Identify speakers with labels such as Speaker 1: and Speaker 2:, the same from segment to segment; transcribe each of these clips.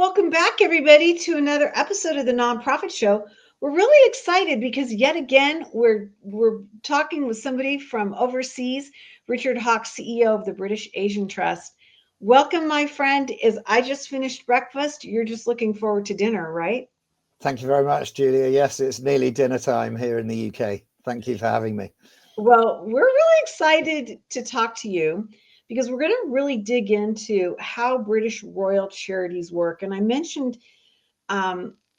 Speaker 1: welcome back, everybody, to another episode of the Nonprofit Show. We're really excited because yet again we're talking with somebody from overseas, Richard Hawks, CEO of the British Asian Trust. Welcome, my friend. As I just finished breakfast, you're just looking forward to dinner, right?
Speaker 2: Thank you very much, Julia. Yes, it's nearly dinner time here in the UK. Thank you for having me.
Speaker 1: Well, we're really excited to talk to you because we're going to really dig into how British Royal Charities work. And I mentioned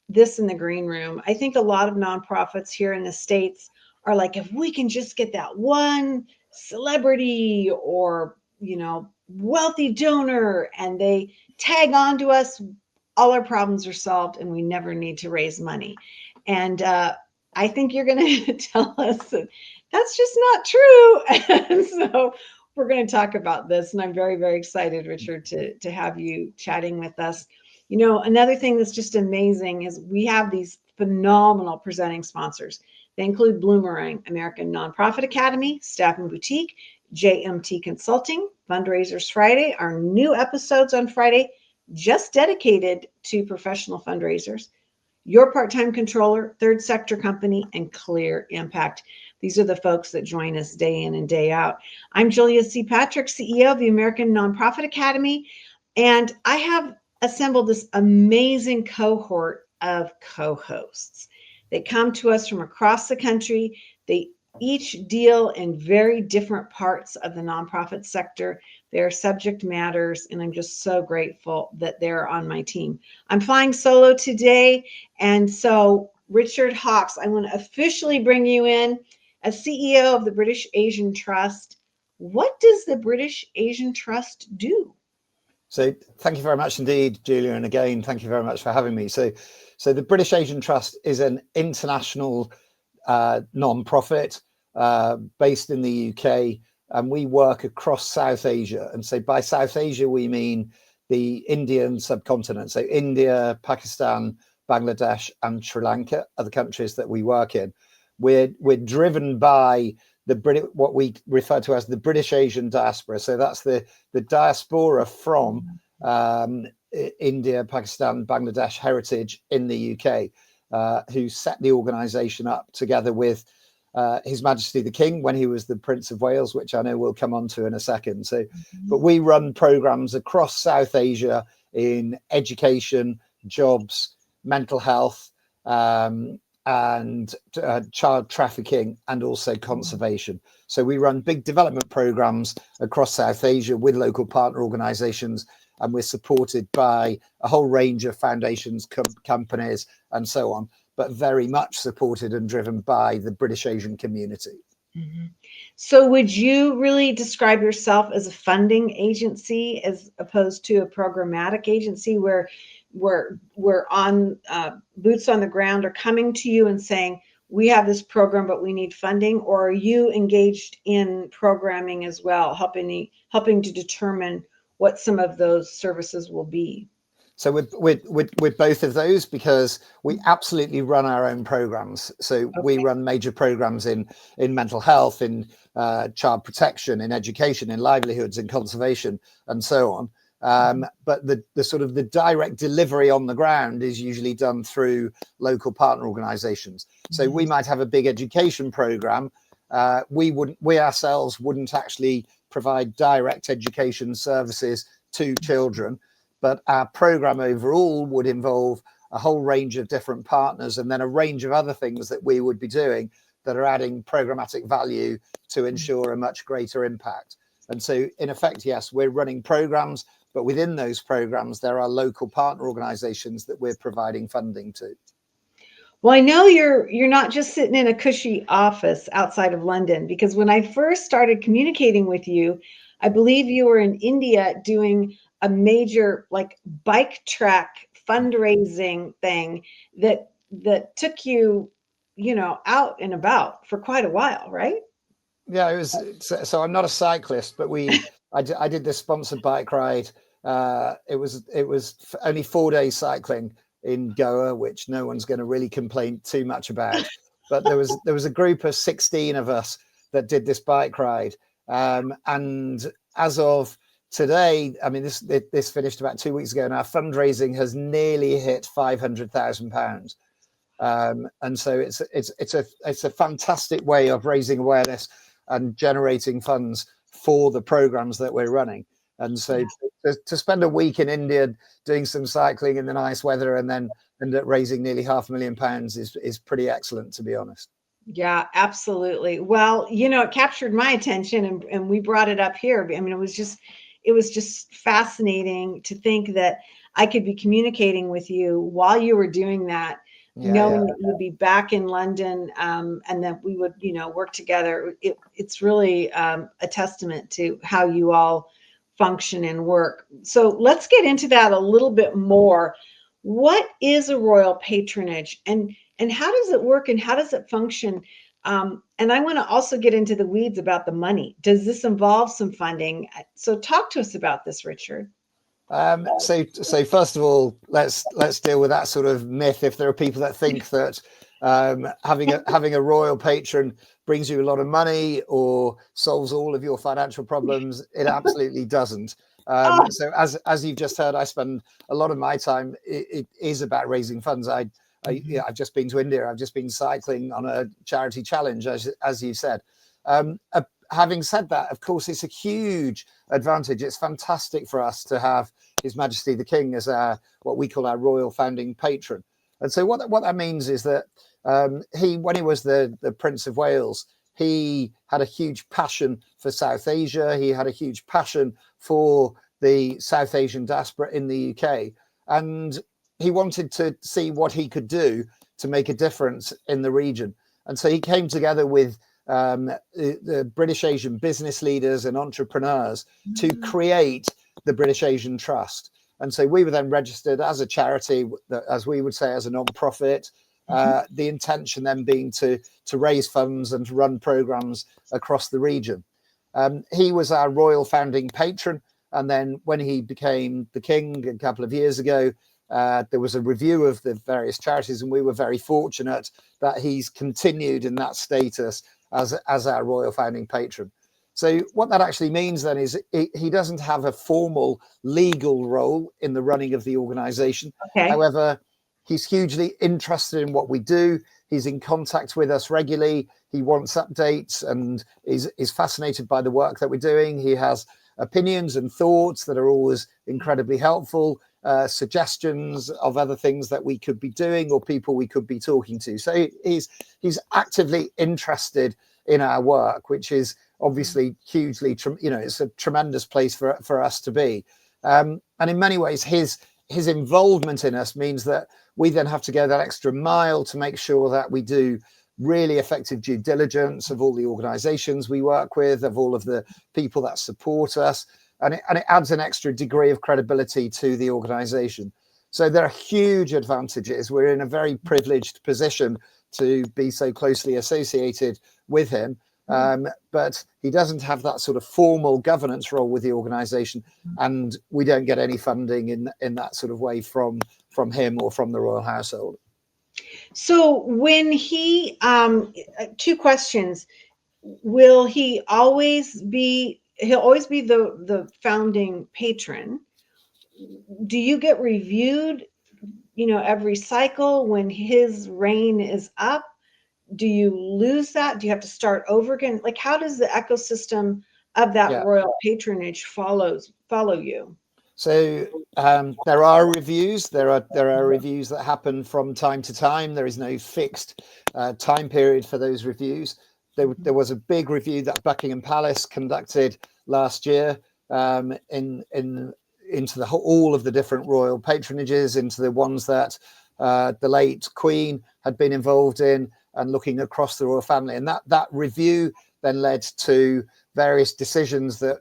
Speaker 1: this in the green room. I think a lot of nonprofits here in the States are like, if we can just get that one celebrity or, wealthy donor and they tag on to us, all our problems are solved and we never need to raise money. And I think you're going to tell us that that's just not true. And so we're going to talk about this. And I'm very, very excited, Richard, to have you chatting with us. Another thing that's just amazing is we have these phenomenal presenting sponsors. They include Bloomerang, American Nonprofit Academy, Staffing Boutique, JMT Consulting, Fundraisers Friday, our new episodes on Friday, just dedicated to professional fundraisers, Your Part-Time Controller, Third Sector Company, and Clear Impact. These are the folks that join us day in and day out. I'm Julia C. Patrick, CEO of the American Nonprofit Academy, and I have assembled this amazing cohort of co-hosts. They come to us from across the country. They each deal in very different parts of the nonprofit sector. Their subject matters, and I'm just so grateful that they're on my team. I'm flying solo today, and so Richard Hawks, I want to officially bring you in as CEO of the British Asian Trust. What does the British Asian Trust do?
Speaker 2: So thank you very much indeed, Julia. And again, thank you very much for having me. So the British Asian Trust is an international non-profit based in the UK, and we work across South Asia. And so by South Asia, we mean the Indian subcontinent. So India, Pakistan, Bangladesh, and Sri Lanka are the countries that we work in. We're driven by what we refer to as the British Asian diaspora. So that's the diaspora from India, Pakistan, Bangladesh heritage in the UK, who set the organisation up together with His Majesty the King when he was the Prince of Wales, which I know we'll come on to in a second. So, but we run programs across South Asia in education, jobs, mental health, and child trafficking, and also conservation. So we run big development programs across South Asia with local partner organizations, and we're supported by a whole range of foundations, companies, and so on, but very much supported and driven by the British Asian community.
Speaker 1: Mm-hmm. So would you really describe yourself as a funding agency as opposed to a programmatic agency where we're on boots on the ground are coming to you and saying, we have this program, but we need funding? Or are you engaged in programming as well, helping to determine what some of those services will be?
Speaker 2: So with both of those, because we absolutely run our own programs. So we run major programs in mental health, in child protection, in education, in livelihoods, in conservation, and so on. But the sort of the direct delivery on the ground is usually done through local partner organizations. So we might have a big education program. We ourselves wouldn't actually provide direct education services to children, but our program overall would involve a whole range of different partners, and then a range of other things that we would be doing that are adding programmatic value to ensure a much greater impact. And so in effect, yes, we're running programs, but within those programs, there are local partner organizations that we're providing funding to.
Speaker 1: Well, I know you're not just sitting in a cushy office outside of London, because when I first started communicating with you, I believe you were in India doing a major like bike track fundraising thing that took you, out and about for quite a while, right?
Speaker 2: Yeah, it was. So I'm not a cyclist, but I did this sponsored bike ride. It was only 4 days cycling in Goa, which no one's going to really complain too much about. But there was a group of 16 of us that did this bike ride, and as of today, I mean, this finished about 2 weeks ago, and our fundraising has nearly hit £500,000. And so it's a fantastic way of raising awareness and generating funds for the programs that we're running. And so to spend a week in India doing some cycling in the nice weather and then end up raising nearly £500,000 is pretty excellent, to be honest.
Speaker 1: Yeah, absolutely. Well, it captured my attention, and we brought it up here. I mean, it was just fascinating to think that I could be communicating with you while you were doing that, knowing that you'd be back in London, and that we would, work together. It's really a testament to how you all function and work. So let's get into that a little bit more. What is a royal patronage, and how does it work, and how does it function? And I want to also get into the weeds about the money. Does this involve some funding? So talk to us about this, Richard.
Speaker 2: So first of all, let's deal with that sort of myth. If there are people that think that having a royal patron brings you a lot of money or solves all of your financial problems, it absolutely doesn't. So as you've just heard, I spend a lot of my time. It is about raising funds. I've just been to India. I've just been cycling on a charity challenge, as you said. Having said that, of course, it's a huge advantage. It's fantastic for us to have His Majesty the King as what we call our royal founding patron. And so what that means is that when he was the Prince of Wales, he had a huge passion for South Asia. He had a huge passion for the South Asian diaspora in the UK. And he wanted to see what he could do to make a difference in the region. And so he came together with the British Asian business leaders and entrepreneurs to create the British Asian Trust. And so we were then registered as a charity, as we would say, as a non-profit. The intention then being to raise funds and to run programs across the region. He was our royal founding patron. And then when he became the king a couple of years ago, there was a review of the various charities, and we were very fortunate that he's continued in that status as our royal founding patron. So what that actually means then is he doesn't have a formal legal role in the running of the organization.
Speaker 1: Okay.
Speaker 2: However, he's hugely interested in what we do. He's in contact with us regularly. He wants updates and is fascinated by the work that we're doing. He has opinions and thoughts that are always incredibly helpful, suggestions of other things that we could be doing or people we could be talking to. So he's actively interested in our work, which is obviously hugely, it's a tremendous place for us to be. And in many ways, his involvement in us means that we then have to go that extra mile to make sure that we do really effective due diligence of all the organizations we work with, of all of the people that support us. And it adds an extra degree of credibility to the organization. So there are huge advantages. We're in a very privileged position to be so closely associated with him. But he doesn't have that sort of formal governance role with the organization, and we don't get any funding in that sort of way from him or from the royal household.
Speaker 1: So when two questions, will he always be, he'll always be the founding patron? Do you get reviewed, every cycle when his reign is up? Do you lose that? Do you have to start over again? Like, how does the ecosystem of that royal patronage follow you?
Speaker 2: So there are reviews. There are reviews that happen from time to time. There is no fixed time period for those reviews. There was a big review that Buckingham Palace conducted last year into all of the different royal patronages, into the ones that the late Queen had been involved in, and looking across the royal family. And that review then led to various decisions that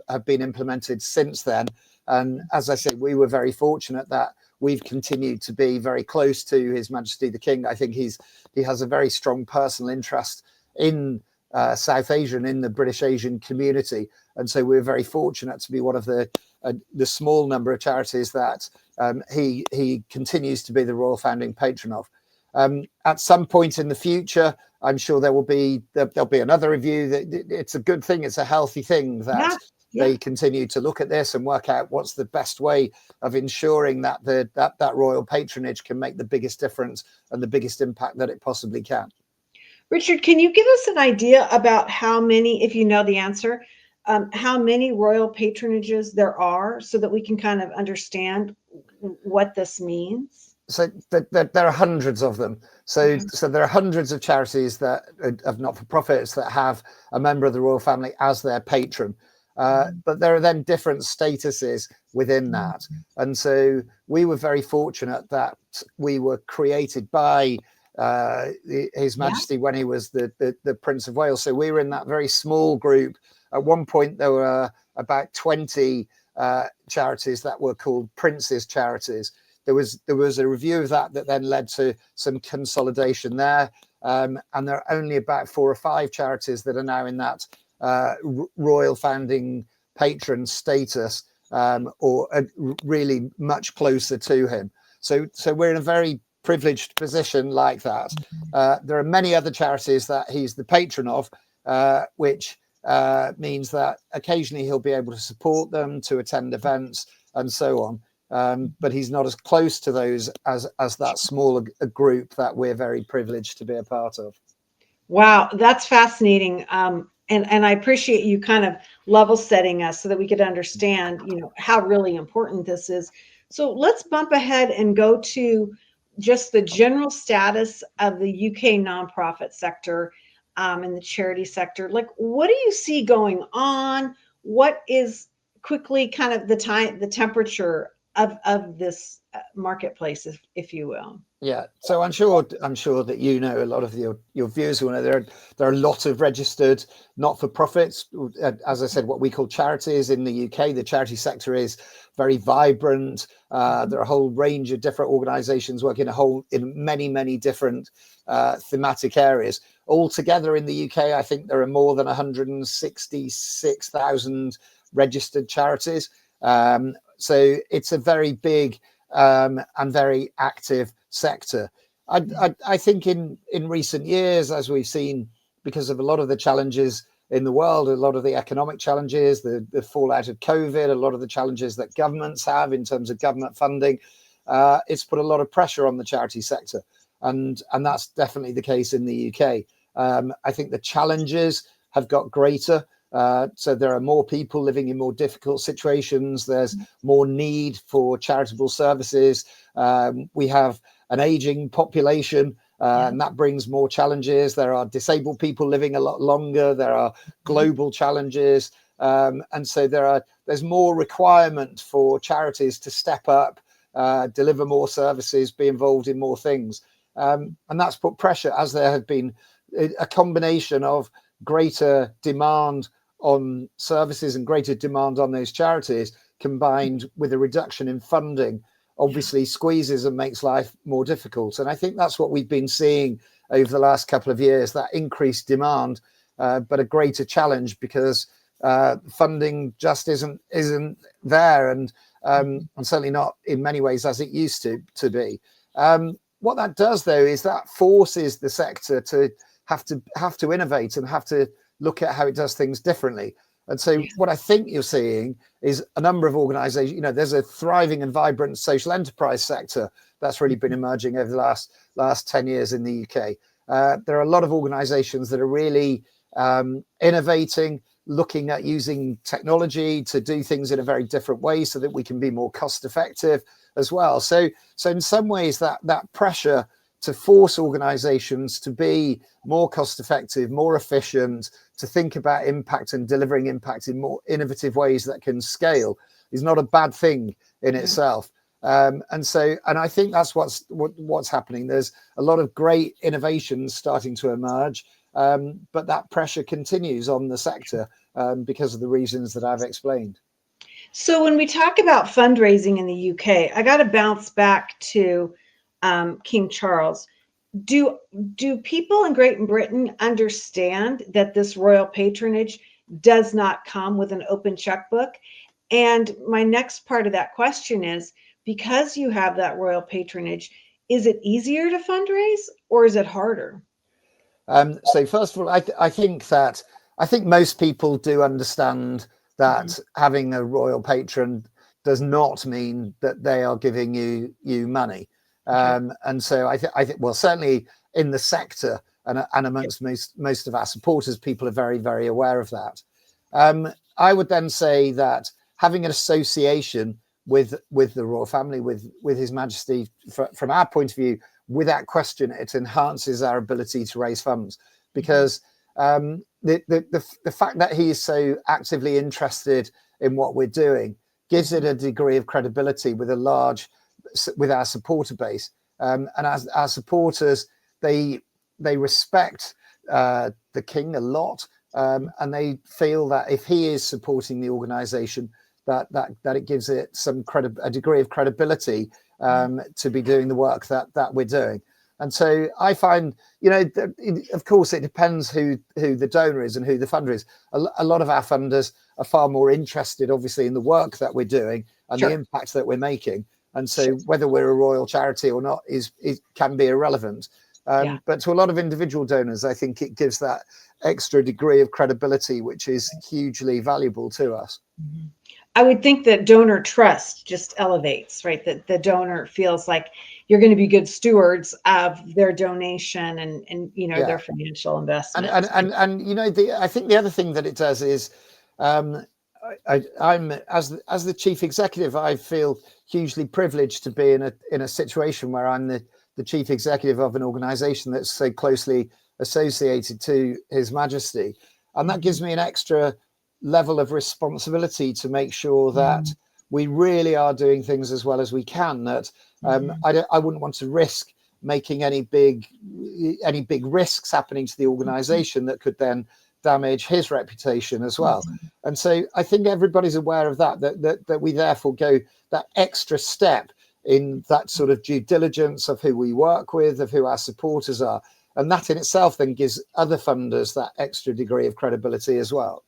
Speaker 2: have been implemented since then. And as I said, we were very fortunate that we've continued to be very close to His Majesty the King. I think he has a very strong personal interest in South Asia and in the British Asian community. And so we're very fortunate to be one of the small number of charities that he continues to be the royal founding patron of. At some point in the future, I'm sure there'll be another review. That it's a good thing. It's a healthy thing that they continue to look at this and work out what's the best way of ensuring that that royal patronage can make the biggest difference and the biggest impact that it possibly can.
Speaker 1: Richard, can you give us an idea about how many, if you know the answer, how many royal patronages there are, so that we can kind of understand what this means?
Speaker 2: So there are hundreds of them. So there are hundreds of charities that of not-for-profits that have a member of the royal family as their patron. But there are then different statuses within that. And so we were very fortunate that we were created by His Majesty when he was the Prince of Wales. So we were in that very small group. At one point, there were about 20 charities that were called Prince's Charities. There was a review of that then led to some consolidation there. And there are only about 4 or 5 charities that are now in that royal founding patron status, or really much closer to him. So we're in a very privileged position like that. There are many other charities that he's the patron of, which means that occasionally he'll be able to support them, to attend events and so on. But he's not as close to those as that smaller group that we're very privileged to be a part of.
Speaker 1: Wow, that's fascinating. And I appreciate you kind of level setting us so that we could understand, how really important this is. So let's bump ahead and go to just the general status of the UK nonprofit sector, and the charity sector. Like, what do you see going on? What is quickly kind of the temperature of this marketplace, if you will?
Speaker 2: Yeah, so I'm sure that a lot of your viewers will know there are a lot of registered not-for-profits, as I said, what we call charities in the UK. The charity sector is very vibrant. There are a whole range of different organisations working in many different thematic areas. Altogether in the UK, I think there are more than 166,000 registered charities. So it's a very big and very active sector. I think in recent years, as we've seen, because of a lot of the challenges in the world, a lot of the economic challenges, the fallout of COVID, a lot of the challenges that governments have in terms of government funding, it's put a lot of pressure on the charity sector. And that's definitely the case in the UK. I think the challenges have got greater. So there are more people living in more difficult situations. There's more need for charitable services. We have an aging population, and that brings more challenges. There are disabled people living a lot longer. There are global challenges. And so there's more requirement for charities to step up, deliver more services, be involved in more things. And that's put pressure, as there have been a combination of greater demand on services and greater demand on those charities, combined with a reduction in funding, obviously squeezes and makes life more difficult. And I think that's what we've been seeing over the last couple of years, that increased demand, but a greater challenge because funding just isn't there, and certainly not in many ways as it used to be. What that does, though, is that forces the sector to have to innovate and have to look at how it does things differently. And so what I think you're seeing is a number of organizations, there's a thriving and vibrant social enterprise sector that's really been emerging over the last 10 years in the UK. There are a lot of organizations that are really innovating, looking at using technology to do things in a very different way so that we can be more cost effective as well. So in some ways that pressure to force organizations to be more cost effective, more efficient, to think about impact and delivering impact in more innovative ways that can scale is not a bad thing in itself. And I think that's what's happening. There's a lot of great innovations starting to emerge, but that pressure continues on the sector because of the reasons that I've explained.
Speaker 1: So when we talk about fundraising in the UK, I got to bounce back to King Charles. Do people in Great Britain understand that this royal patronage does not come with an open checkbook? And my next part of that question is, because you have that royal patronage, is it easier to fundraise or is it harder?
Speaker 2: So first of all, I think most people do understand that having a royal patron does not mean that they are giving you money. And so I think, well, certainly in the sector and amongst most of our supporters, people are very, very aware of that. I would then say that having an association with the royal family, with His Majesty, from our point of view, without question, it enhances our ability to raise funds, because the fact that he is so actively interested in what we're doing gives it a degree of credibility with our supporter base. And as our supporters, they respect the king a lot, and they feel that if he is supporting the organization, that it gives it a degree of credibility to be doing the work that we're doing. And so I find, of course, it depends who the donor is and who the funder is. A lot of our funders are far more interested, obviously, in the work that we're doing and the impact that we're making. And so whether we're a royal charity or not can be irrelevant. But to a lot of individual donors, I think it gives that extra degree of credibility, which is hugely valuable to us.
Speaker 1: I would think that donor trust just elevates, right? That the donor feels like you're going to be good stewards of their donation and their financial investment.
Speaker 2: And I think the other thing that it does is, I'm as the chief executive, I feel hugely privileged to be in a situation where I'm the chief executive of an organization that's so closely associated to His Majesty, and that gives me an extra level of responsibility to make sure that we really are doing things as well as we can. That I wouldn't want to risk making any big risks happening to the organization that could then damage his reputation as well. And so I think everybody's aware of that we therefore go that extra step in that sort of due diligence of who we work with, of who our supporters are. And that in itself then gives other funders that extra degree of credibility as well.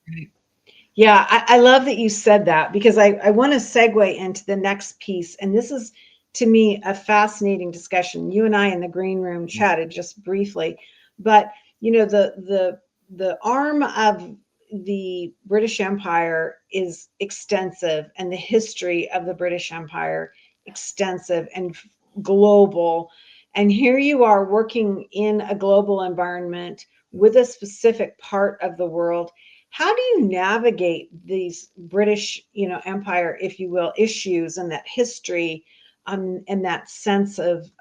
Speaker 1: Yeah, I love that you said that, because I want to segue into the next piece. And this is, to me, a fascinating discussion. You and I in the green room chatted just briefly, but the arm of the British Empire is extensive, and the history of the British Empire extensive and global. And here you are working in a global environment with a specific part of the world. How do you navigate these British, Empire, if you will, issues and that history, and that sense of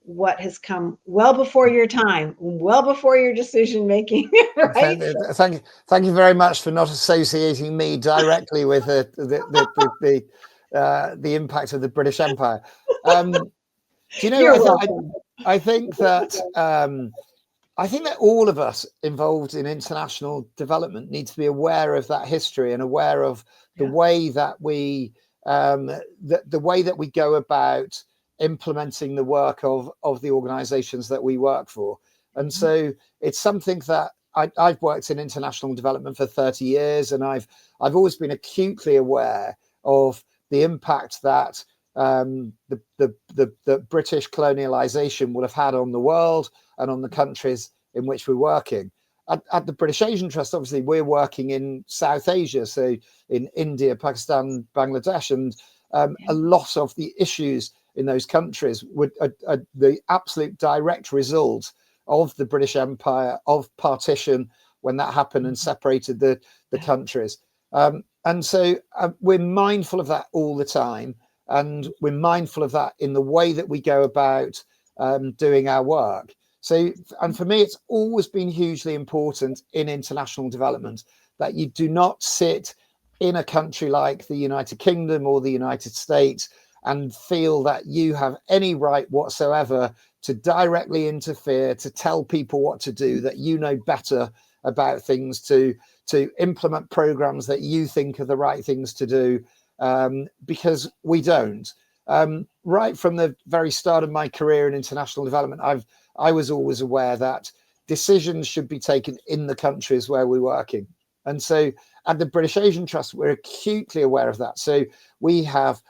Speaker 1: what has come well before your time, well before your decision making, right?
Speaker 2: Thank you very much for not associating me directly with the impact of the British Empire. I think that all of us involved in international development need to be aware of that history and aware of the way that we go about implementing the work of the organizations that we work for. And so it's something that I've worked in international development for 30 years, and I've always been acutely aware of the impact that the British colonialization will have had on the world and on the countries in which we're working. At the British Asian Trust, obviously, we're working in South Asia, so in India, Pakistan, Bangladesh, and a lot of the issues in those countries were the absolute direct result of the British Empire, of partition, when that happened and separated the countries. And so we're mindful of that all the time. And we're mindful of that in the way that we go about doing our work. So, and for me, it's always been hugely important in international development that you do not sit in a country like the United Kingdom or the United States and feel that you have any right whatsoever to directly interfere, to tell people what to do, that you know better about things, to implement programs that you think are the right things to do. Because we don't. Right from the very start of my career in international development, I was always aware that decisions should be taken in the countries where we're working. And so at the British Asian Trust, we're acutely aware of that. So we have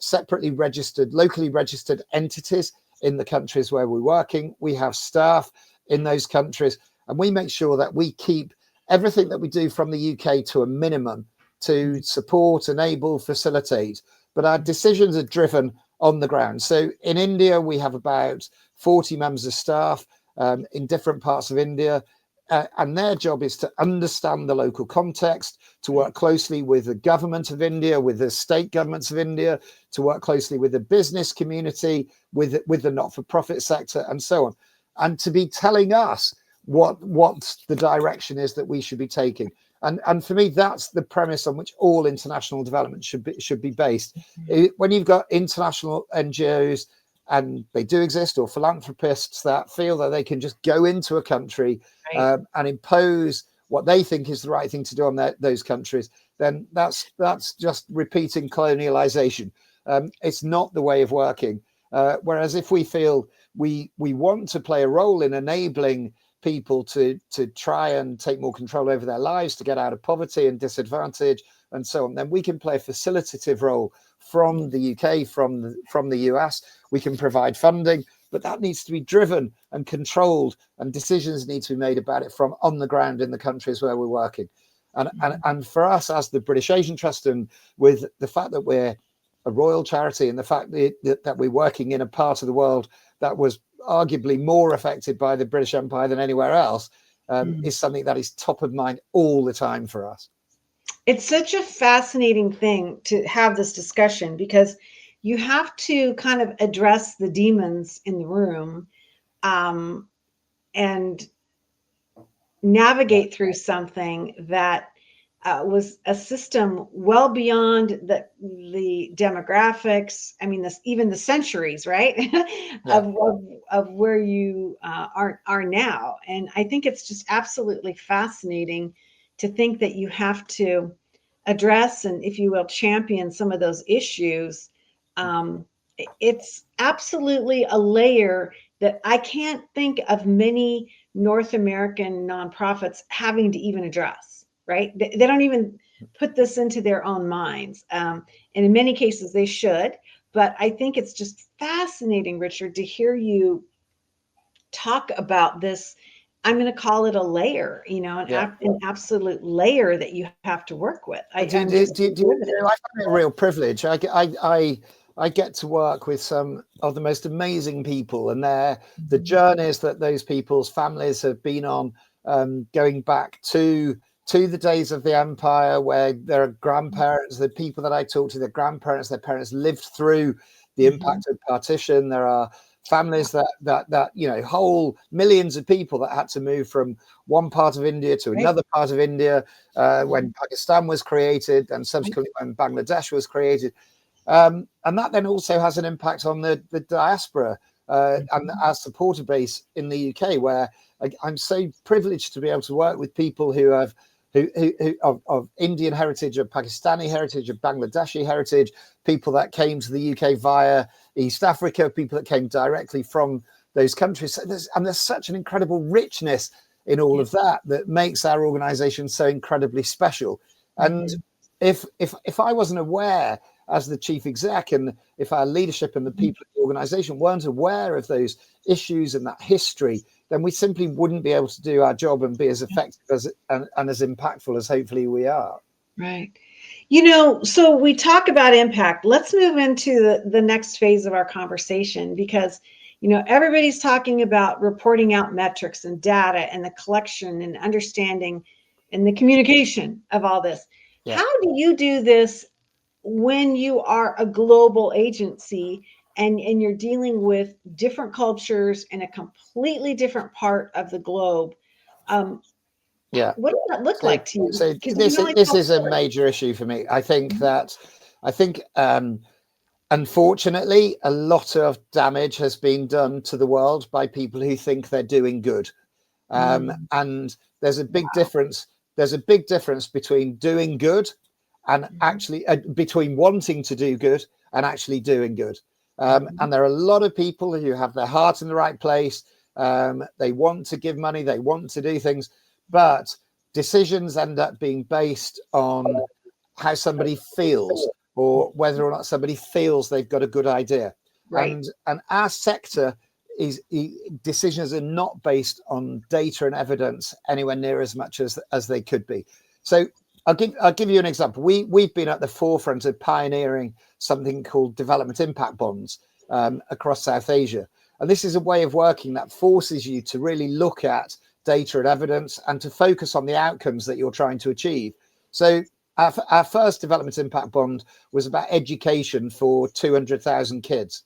Speaker 2: separately registered, locally registered entities in the countries where we're working. We have staff in those countries, and we make sure that we keep everything that we do from the UK to a minimum to support, enable, facilitate, but our decisions are driven on the ground. So in India, we have about 40 members of staff in different parts of India. And their job is to understand the local context, to work closely with the government of India, with the state governments of India, to work closely with the business community, with the not-for-profit sector, and so on, and to be telling us what the direction is that we should be taking. And for me, that's the premise on which all international development should be based. When you've got international NGOs, and they do exist, or philanthropists that feel that they can just go into a country and impose what they think is the right thing to do on those countries, then that's just repeating colonialization. It's not the way of working. Whereas if we feel we want to play a role in enabling people to try and take more control over their lives, to get out of poverty and disadvantage and so on, then we can play a facilitative role from the UK, from the US. We can provide funding, but that needs to be driven and controlled, and decisions need to be made about it from on the ground in the countries where we're working. And for us as the British Asian Trust, and with the fact that we're a royal charity, and the fact that we're working in a part of the world that was arguably more affected by the British Empire than anywhere else, is something that is top of mind all the time for us.
Speaker 1: It's such a fascinating thing to have this discussion, because you have to kind of address the demons in the room and navigate through something that was a system well beyond the demographics. I mean, even the centuries, right? of where you are now. And I think it's just absolutely fascinating to think that you have to address and, if you will, champion some of those issues. It's absolutely a layer that I can't think of many North American nonprofits having to even address, right? They don't even put this into their own minds. And in many cases they should, but I think it's just fascinating, Richard, to hear you talk about this. I'm going to call it a layer, an absolute layer that you have to work with. I find
Speaker 2: it a real privilege. I get to work with some of the most amazing people, and the journeys that those people's families have been on, going back to the days of the empire, where their grandparents, the people that I talk to, their grandparents, their parents lived through the impact of partition. There are families that whole millions of people that had to move from one part of India to another part of India when Pakistan was created, and subsequently when Bangladesh was created. And that then also has an impact on the diaspora and our supporter base in the UK, where I'm so privileged to be able to work with people who have of Indian heritage, of Pakistani heritage, of Bangladeshi heritage, people that came to the UK via East Africa, people that came directly from those countries. So there's such an incredible richness in all of that makes our organization so incredibly special. And if I wasn't aware as the chief exec, and if our leadership and the people in the organization weren't aware of those issues and that history, then we simply wouldn't be able to do our job and be as effective and as impactful as hopefully we are.
Speaker 1: Right. So we talk about impact. Let's move into the next phase of our conversation, because everybody's talking about reporting out metrics and data and the collection and understanding and the communication of all this. How do you do this when you are a global agency and you're dealing with different cultures in a completely different part of the globe? What does that look like to you?
Speaker 2: So this is a major issue for me. I think unfortunately, a lot of damage has been done to the world by people who think they're doing good. And there's a big difference. There's a big difference between doing good and actually between wanting to do good and actually doing good. And there are a lot of people who have their heart in the right place. They want to give money, they want to do things, but decisions end up being based on how somebody feels, or whether or not somebody feels they've got a good idea. And our sector decisions are not based on data and evidence anywhere near as much as they could be. So I'll give you an example. We've been at the forefront of pioneering something called development impact bonds across South Asia. And this is a way of working that forces you to really look at data and evidence and to focus on the outcomes that you're trying to achieve. So our first development impact bond was about education for 200,000 kids.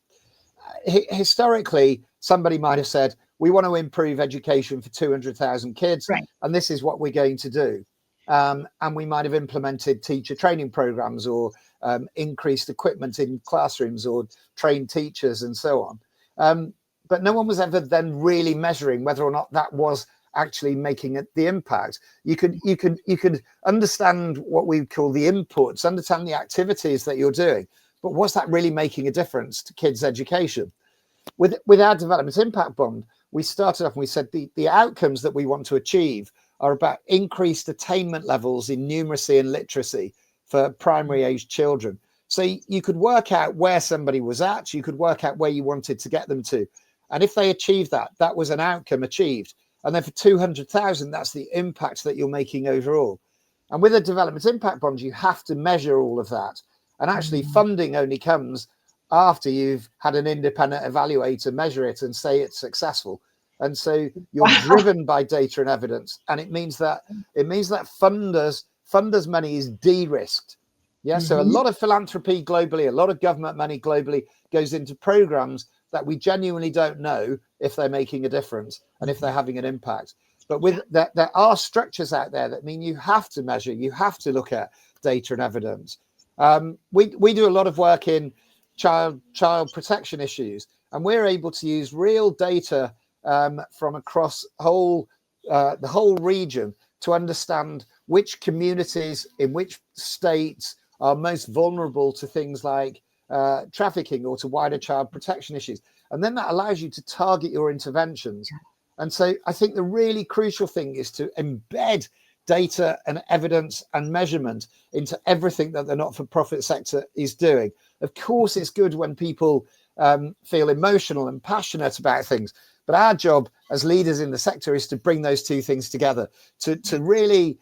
Speaker 2: Historically, somebody might have said, we want to improve education for 200,000 kids,
Speaker 1: Right.
Speaker 2: and this is what we're going to do. And we might have implemented teacher training programs or increased equipment in classrooms or trained teachers and so on. But no one was ever then really measuring whether or not that was actually making the impact. You could understand what we call the inputs, understand the activities that you're doing, but was that really making a difference to kids' education? With our development impact bond, we started off and we said the outcomes that we want to achieve are about increased attainment levels in numeracy and literacy for primary age children. So you could work out where somebody was at, you could work out where you wanted to get them to. And if they achieved that, that was an outcome achieved. And then for 200,000, that's the impact that you're making overall. And with a development impact bond, you have to measure all of that. And actually funding only comes after you've had an independent evaluator measure it and say it's successful. And so you're driven by data and evidence. And it means that funders' money is de-risked. Yeah. So a lot of philanthropy globally, a lot of government money globally goes into programs that we genuinely don't know if they're making a difference and if they're having an impact. But with that, there are structures out there that mean you have to measure, you have to look at data and evidence. We do a lot of work in child protection issues, and we're able to use real data from across the whole region to understand which communities in which states are most vulnerable to things like trafficking or to wider child protection issues. And then that allows you to target your interventions. And so I think the really crucial thing is to embed data and evidence and measurement into everything that the not-for-profit sector is doing. Of course, it's good when people feel emotional and passionate about things, but our job as leaders in the sector is to bring those two things together, to really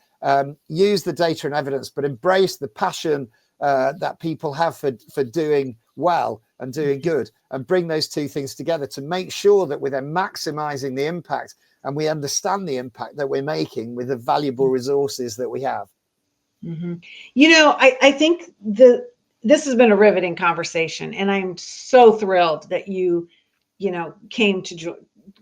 Speaker 2: use the data and evidence, but embrace the passion that people have for doing well and doing good, and bring those two things together to make sure that we're then maximizing the impact and we understand the impact that we're making with the valuable resources that we have.
Speaker 1: You know, I think this has been a riveting conversation, and I'm so thrilled that you came to join.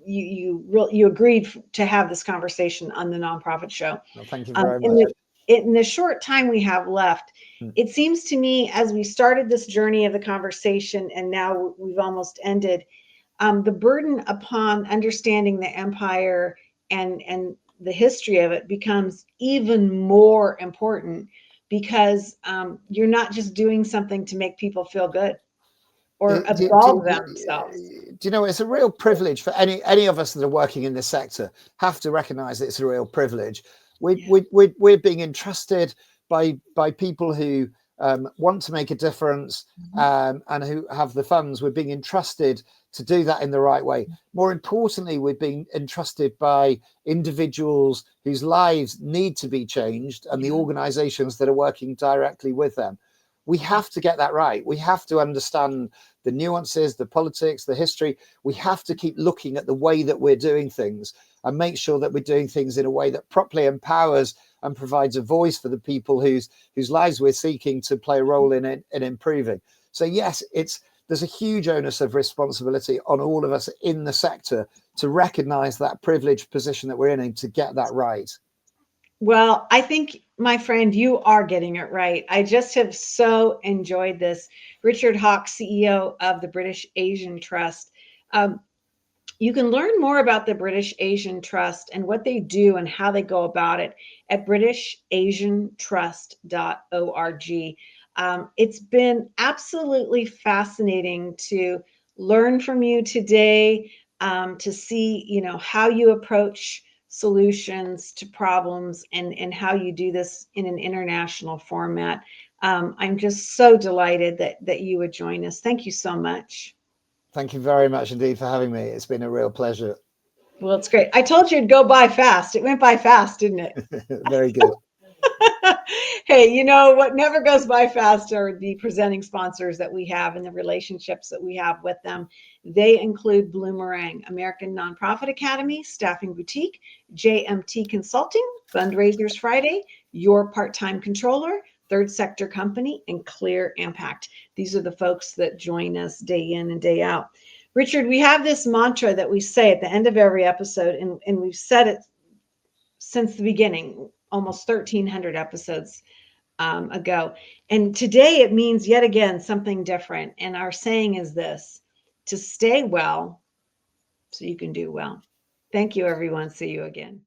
Speaker 1: You agreed to have this conversation on the Nonprofit Show.
Speaker 2: Well, thank you very much.
Speaker 1: In the short time we have left, it seems to me, as we started this journey of the conversation and now we've almost ended, the burden upon understanding the empire and the history of it becomes even more important, because you're not just doing something to make people feel good or absolve themselves.
Speaker 2: Do you know, it's a real privilege for any of us that are working in this sector, have to recognize it's a real privilege. We're being entrusted by people who want to make a difference and who have the funds. We're being entrusted to do that in the right way. More importantly, we're being entrusted by individuals whose lives need to be changed and the organizations that are working directly with them. We have to get that right. We have to understand the nuances, the politics, the history. We have to keep looking at the way that we're doing things and make sure that we're doing things in a way that properly empowers and provides a voice for the people whose lives we're seeking to play a role in improving. So yes, there's a huge onus of responsibility on all of us in the sector to recognize that privileged position that we're in and to get that right.
Speaker 1: Well, I think, my friend, you are getting it right. I just have so enjoyed this. Richard Hawke, CEO of the British Asian Trust. You can learn more about the British Asian Trust and what they do and how they go about it at britishasiantrust.org. It's been absolutely fascinating to learn from you today, to see, how you approach solutions to problems and how you do this in an international format. I'm just so delighted that you would join us. Thank you so much.
Speaker 2: Thank you very much indeed for having me. It's been a real pleasure.
Speaker 1: Well, it's great. I told you it'd go by fast. It went by fast, didn't it?
Speaker 2: Very good.
Speaker 1: Hey, you know what never goes by fast are the presenting sponsors that we have and the relationships that we have with them. They include Bloomerang, American Nonprofit Academy, Staffing Boutique, JMT Consulting, Fundraisers Friday, Your Part-Time Controller, Third Sector Company, and Clear Impact. These are the folks that join us day in and day out. Richard, we have this mantra that we say at the end of every episode, and we've said it since the beginning, almost 1,300 episodes ago. And today it means yet again something different. And our saying is this: to stay well so you can do well. Thank you, everyone. See you again.